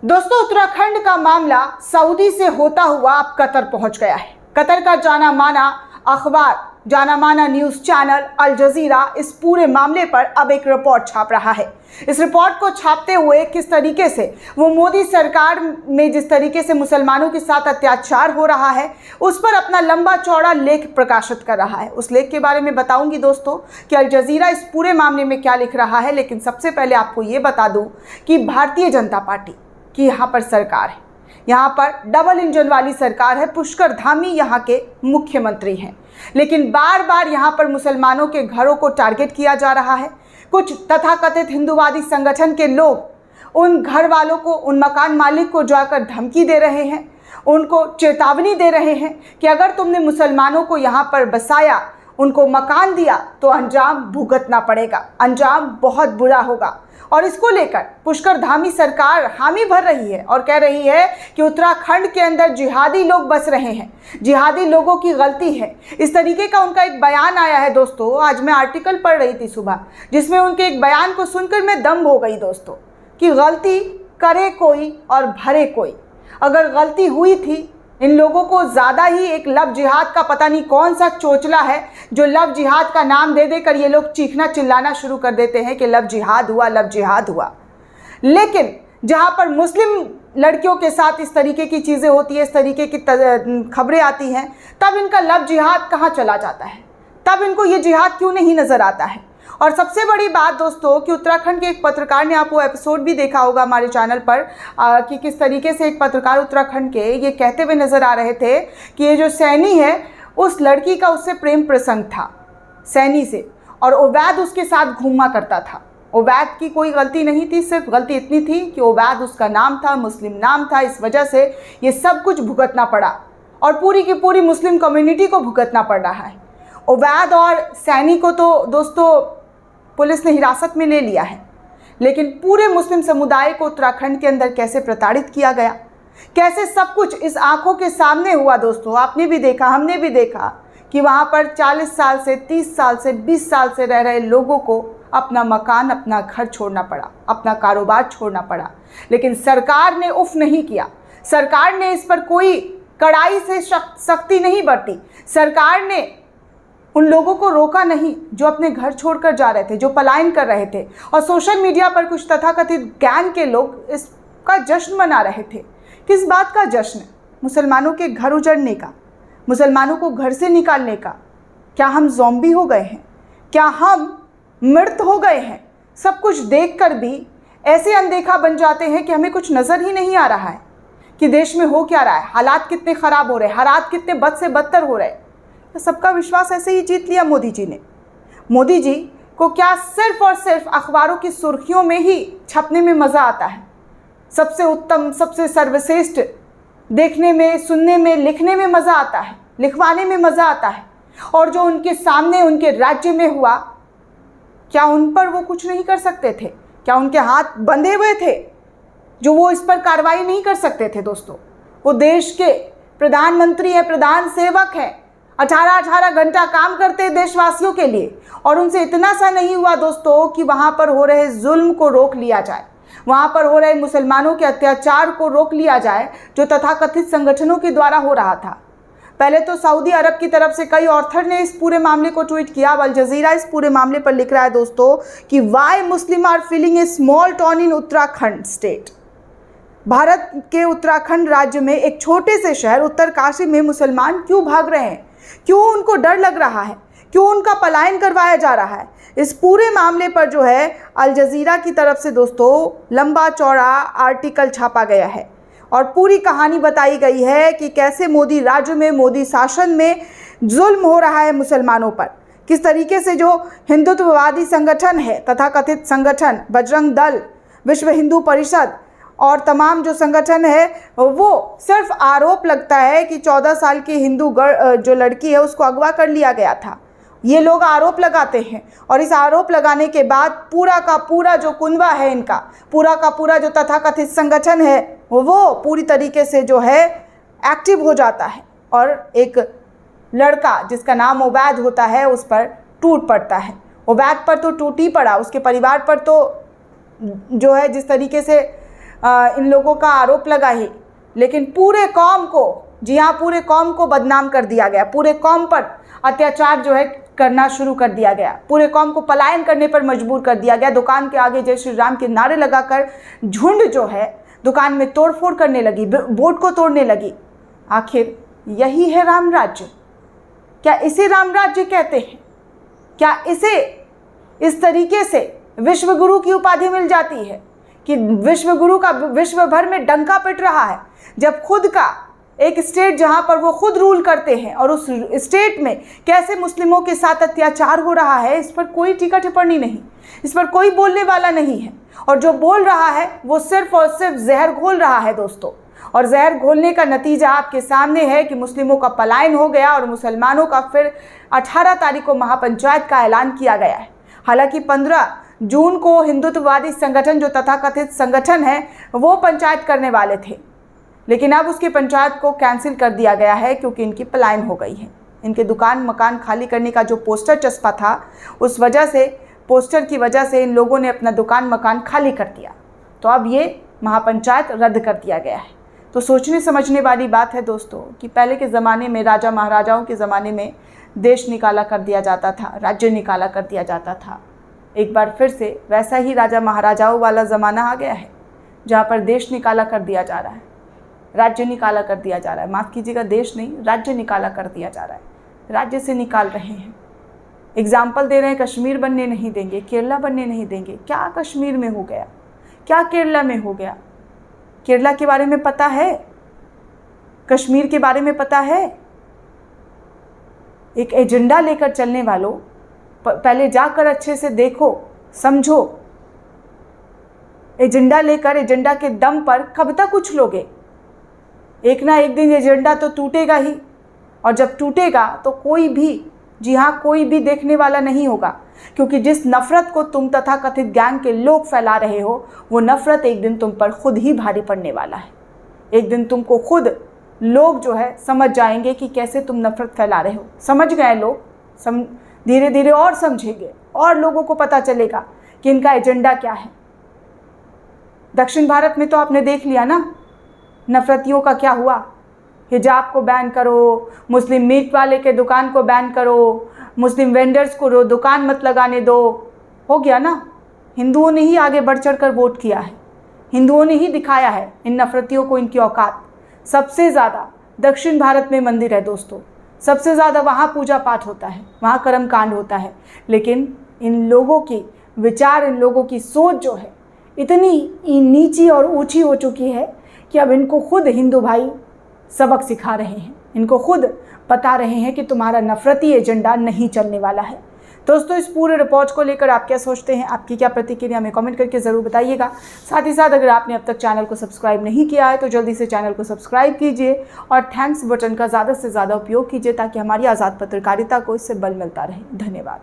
दोस्तों, उत्तराखंड का मामला सऊदी से होता हुआ अब कतर पहुंच गया है। कतर का जाना माना अखबार, जाना माना न्यूज़ चैनल अल जजीरा इस पूरे मामले पर अब एक रिपोर्ट छाप रहा है। इस रिपोर्ट को छापते हुए किस तरीके से वो मोदी सरकार में जिस तरीके से मुसलमानों के साथ अत्याचार हो रहा है उस पर अपना लंबा चौड़ा लेख प्रकाशित कर रहा है। उस लेख के बारे में बताऊंगी दोस्तों कि अल जजीरा इस पूरे मामले में क्या लिख रहा है। लेकिन सबसे पहले आपको ये बता दूं कि भारतीय जनता पार्टी की यहाँ पर सरकार है, यहाँ पर डबल इंजन वाली सरकार है। पुष्कर धामी यहाँ के मुख्यमंत्री हैं, लेकिन बार बार यहाँ पर मुसलमानों के घरों को टारगेट किया जा रहा है। कुछ तथाकथित हिंदूवादी संगठन के लोग उन घर वालों को, उन मकान मालिक को जाकर धमकी दे रहे हैं, उनको चेतावनी दे रहे हैं कि अगर तुमने मुसलमानों को यहाँ पर बसाया, उनको मकान दिया तो अंजाम भुगतना पड़ेगा, अंजाम बहुत बुरा होगा। और इसको लेकर पुष्कर धामी सरकार हामी भर रही है और कह रही है कि उत्तराखंड के अंदर जिहादी लोग बस रहे हैं, जिहादी लोगों की गलती है। इस तरीके का उनका एक बयान आया है दोस्तों। आज मैं आर्टिकल पढ़ रही थी सुबह, जिसमें उनके एक बयान को सुनकर मैं दंग हो गई दोस्तों कि गलती करे कोई और भरे कोई। अगर गलती हुई थी, इन लोगों को ज़्यादा ही एक लव जिहाद का पता नहीं कौन सा चोचला है जो लव जिहाद का नाम दे देकर ये लोग चीखना चिल्लाना शुरू कर देते हैं कि लव जिहाद हुआ, लव जिहाद हुआ। लेकिन जहाँ पर मुस्लिम लड़कियों के साथ इस तरीके की चीज़ें होती है, इस तरीके की खबरें आती हैं, तब इनका लव जिहाद कहाँ चला जाता है, तब इनको ये जिहाद क्यों नहीं नज़र आता है। और सबसे बड़ी बात दोस्तों कि उत्तराखंड के एक पत्रकार ने, आप वो एपिसोड भी देखा होगा हमारे चैनल पर, कि किस तरीके से एक पत्रकार उत्तराखंड के ये कहते हुए नज़र आ रहे थे कि ये जो सैनी है उस लड़की का उससे प्रेम प्रसंग था, सैनी से, और उवैद उसके साथ घूमा करता था। उवैद की कोई गलती नहीं थी, सिर्फ गलती इतनी थी कि उवैद उसका नाम था, मुस्लिम नाम था, इस वजह से ये सब कुछ भुगतना पड़ा और पूरी की पूरी मुस्लिम कम्युनिटी को भुगतना पड़ रहा है। उवैद और सैनी को तो दोस्तों पुलिस ने हिरासत में ले लिया है, लेकिन पूरे मुस्लिम समुदाय को उत्तराखंड के अंदर कैसे प्रताड़ित किया गया, कैसे सब कुछ इस आंखों के सामने हुआ दोस्तों। आपने भी देखा, हमने भी देखा कि वहाँ पर 40 साल से, 30 साल से, 20 साल से रह रहे लोगों को अपना मकान, अपना घर छोड़ना पड़ा, अपना कारोबार छोड़ना पड़ा। लेकिन सरकार ने उफ नहीं किया, सरकार ने इस पर कोई कड़ाई से सख्ती नहीं बरती, सरकार ने उन लोगों को रोका नहीं जो अपने घर छोड़कर जा रहे थे, जो पलायन कर रहे थे। और सोशल मीडिया पर कुछ तथाकथित गैंग के लोग इसका जश्न मना रहे थे। किस बात का जश्न? मुसलमानों के घर उजड़ने का, मुसलमानों को घर से निकालने का। क्या हम ज़ॉम्बी हो गए हैं? क्या हम मृत हो गए हैं? सब कुछ देखकर भी ऐसे अनदेखा बन जाते हैं कि हमें कुछ नज़र ही नहीं आ रहा है कि देश में हो क्या रहा है, हालात कितने ख़राब हो रहे हैं, हालात कितने बद से बदतर हो रहे हैं। सबका विश्वास ऐसे ही जीत लिया मोदी जी ने। मोदी जी को क्या सिर्फ और सिर्फ अखबारों की सुर्खियों में ही छपने में मज़ा आता है, सबसे उत्तम, सबसे सर्वश्रेष्ठ देखने में, सुनने में, लिखने में मज़ा आता है, लिखवाने में मज़ा आता है। और जो उनके सामने, उनके राज्य में हुआ, क्या उन पर वो कुछ नहीं कर सकते थे? क्या उनके हाथ बंधे हुए थे जो वो इस पर कार्रवाई नहीं कर सकते थे? दोस्तों, वो देश के प्रधानमंत्री हैं, प्रधान सेवक हैं, 18-18 घंटा काम करते हैं देशवासियों के लिए। और उनसे इतना सा नहीं हुआ दोस्तों कि वहाँ पर हो रहे जुल्म को रोक लिया जाए, वहाँ पर हो रहे मुसलमानों के अत्याचार को रोक लिया जाए जो तथाकथित संगठनों के द्वारा हो रहा था। पहले तो सऊदी अरब की तरफ से कई ऑथर ने इस पूरे मामले को ट्वीट किया। अल जजीरा इस पूरे मामले पर लिख रहा है दोस्तों कि why Muslim are feeling a small town in Uttarakhand state. Bharat के उत्तराखंड राज्य में एक छोटे से शहर उत्तरकाशी में मुसलमान क्यों भाग रहे हैं, क्यों उनको डर लग रहा है, क्यों उनका पलायन करवाया जा रहा है? इस पूरे मामले पर जो है अल जजीरा की तरफ से दोस्तों लंबा चौड़ा आर्टिकल छापा गया है और पूरी कहानी बताई गई है कि कैसे मोदी राज्य में, मोदी शासन में जुल्म हो रहा है मुसलमानों पर। किस तरीके से जो हिंदुत्ववादी संगठन है, तथाकथित संगठन, बजरंग दल, विश्व हिंदू परिषद और तमाम जो संगठन है, वो सिर्फ आरोप लगता है कि 14 साल की हिंदू जो लड़की है उसको अगवा कर लिया गया था। ये लोग आरोप लगाते हैं और इस आरोप लगाने के बाद पूरा का पूरा जो कुनबा है इनका, पूरा का पूरा जो तथाकथित संगठन है वो पूरी तरीके से जो है एक्टिव हो जाता है और एक लड़का जिसका नाम उवैद होता है उस पर टूट पड़ता है। उवैद पर तो टूट ही पड़ा, उसके परिवार पर तो जो है जिस तरीके से इन लोगों का आरोप लगा ही, लेकिन पूरे कौम को, जी हाँ, पूरे कौम को बदनाम कर दिया गया, पूरे कौम पर अत्याचार जो है करना शुरू कर दिया गया, पूरे कौम को पलायन करने पर मजबूर कर दिया गया। दुकान के आगे जय श्री राम के नारे लगाकर झुंड जो है दुकान में तोड़फोड़ करने लगी, बोर्ड को तोड़ने लगी। आखिर यही है राम राज्य? क्या इसे राम राज्य कहते हैं? क्या इसे इस तरीके से विश्व गुरु की उपाधि मिल जाती है कि विश्व गुरु का विश्व भर में डंका पिट रहा है, जब खुद का एक स्टेट जहां पर वो खुद रूल करते हैं और उस स्टेट में कैसे मुस्लिमों के साथ अत्याचार हो रहा है, इस पर कोई टीका टिप्पणी नहीं, इस पर कोई बोलने वाला नहीं है। और जो बोल रहा है वो सिर्फ और सिर्फ जहर घोल रहा है दोस्तों। और जहर घोलने का नतीजा आपके सामने है कि मुस्लिमों का पलायन हो गया और मुसलमानों का फिर 18 तारीख को महापंचायत का ऐलान किया गया है। हालांकि 15 जून को हिंदुत्ववादी संगठन, जो तथाकथित संगठन है, वो पंचायत करने वाले थे, लेकिन अब उसकी पंचायत को कैंसिल कर दिया गया है क्योंकि इनकी पलायन हो गई है। इनके दुकान मकान खाली करने का जो पोस्टर चस्पा था, उस वजह से, पोस्टर की वजह से इन लोगों ने अपना दुकान मकान खाली कर दिया। तो अब ये महापंचायत रद्द कर दिया गया है। तो सोचने समझने वाली बात है दोस्तों कि पहले के ज़माने में, राजा महाराजाओं के ज़माने में देश निकाला कर दिया जाता था, राज्य निकाला कर दिया जाता था। एक बार फिर से वैसा ही राजा महाराजाओं वाला ज़माना आ गया है, जहाँ पर देश निकाला कर दिया जा रहा है, राज्य निकाला कर दिया जा रहा है। माफ़ कीजिएगा, देश नहीं, राज्य निकाला कर दिया जा रहा है। राज्य से निकाल रहे हैं। एग्जाम्पल दे रहे हैं, कश्मीर बनने नहीं देंगे, केरला बनने नहीं देंगे। क्या कश्मीर में हो गया? क्या केरला में हो गया? केरला के बारे में पता है? कश्मीर के बारे में पता है? एक एजेंडा लेकर चलने वालों, पहले जाकर अच्छे से देखो, समझो। एजेंडा लेकर, एजेंडा के दम पर कब तक कुछ लोगे? एक ना एक दिन एजेंडा तो टूटेगा ही, और जब टूटेगा तो कोई भी, जी हाँ, कोई भी देखने वाला नहीं होगा, क्योंकि जिस नफ़रत को तुम तथाकथित गैंग के लोग फैला रहे हो, वो नफ़रत एक दिन तुम पर खुद ही भारी पड़ने वाला है। एक दिन तुमको खुद लोग जो है समझ जाएंगे कि कैसे तुम नफ़रत फैला रहे हो। समझ गए लोग, धीरे धीरे और समझेंगे, और लोगों को पता चलेगा कि इनका एजेंडा क्या है। दक्षिण भारत में तो आपने देख लिया ना, नफ़रतियों का क्या हुआ। हिजाब को बैन करो, मुस्लिम मीट वाले के दुकान को बैन करो, मुस्लिम वेंडर्स को दुकान मत लगाने दो, हो गया ना। हिंदुओं ने ही आगे बढ़ चढ़ कर वोट किया है, हिंदुओं ने ही दिखाया है इन नफ़रतियों को इनकी औकात। सबसे ज़्यादा दक्षिण भारत में मंदिर है दोस्तों, सबसे ज़्यादा वहाँ पूजा पाठ होता है, वहाँ कर्म कांड होता है, लेकिन इन लोगों की विचार, इन लोगों की सोच जो है इतनी नीची और ऊंची हो चुकी है कि अब इनको खुद हिंदू भाई सबक सिखा रहे हैं, इनको खुद बता रहे हैं कि तुम्हारा नफरती एजेंडा नहीं चलने वाला है। दोस्तों, इस पूरे रिपोर्ट को लेकर आप क्या सोचते हैं, आपकी क्या प्रतिक्रिया, हमें कमेंट करके ज़रूर बताइएगा। साथ ही साथ अगर आपने अब तक चैनल को सब्सक्राइब नहीं किया है तो जल्दी से चैनल को सब्सक्राइब कीजिए और थैंक्स बटन का ज़्यादा से ज़्यादा उपयोग कीजिए ताकि हमारी आज़ाद पत्रकारिता को इससे बल मिलता रहे। धन्यवाद।